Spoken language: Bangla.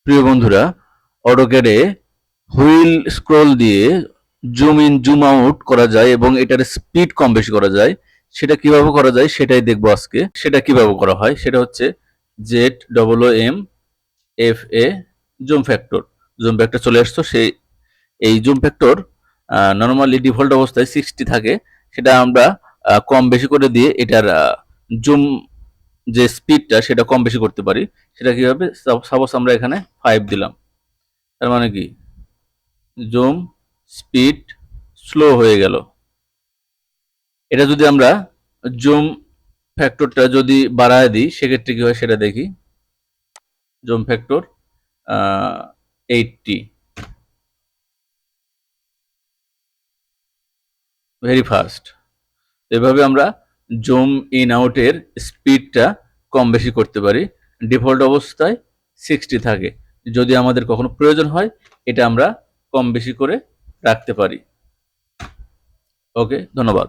প্রিয় বন্ধুরা, অটোক্যাডে হুইল স্ক্রল দিয়ে জুম ইন জুম আউট করা যায় এবং এটার স্পিড কম বেশি করা যায়। সেটা কিভাবে করা যায় সেটাই দেখবো আজকে। সেটা কিভাবে করা হয় সেটা হচ্ছে ZOOM zoom factor. Zoom factor চলে আসতো। এই জুম ফ্যাক্টর নর্মালি ডিফল্ট অবস্থায় 60 থাকে। সেটা আমরা কম বেশি করে দিয়ে এটার জুম যে স্পিডটা সেটা কম বেশি করতে পারি। সেটা কিভাবে? সাপোজ আমরা এখানে 5 দিলাম, তার মানে কি জুম স্পিড স্লো হয়ে গেল। এটা যদি আমরা জুম ফ্যাক্টরটা যদি বাড়ায় দিই সেক্ষেত্রে কি হয় সেটা দেখি। Zoom factor 80, very fast. এভাবে আমরা জুম ইন আউটের স্পিডটা কম বেশি করতে পারি। ডিফল্ট অবস্থায় 60 থাকে। যদি আমাদের কখনো প্রয়োজন হয় এটা আমরা কম বেশি করে রাখতে পারি। ওকে, ধন্যবাদ।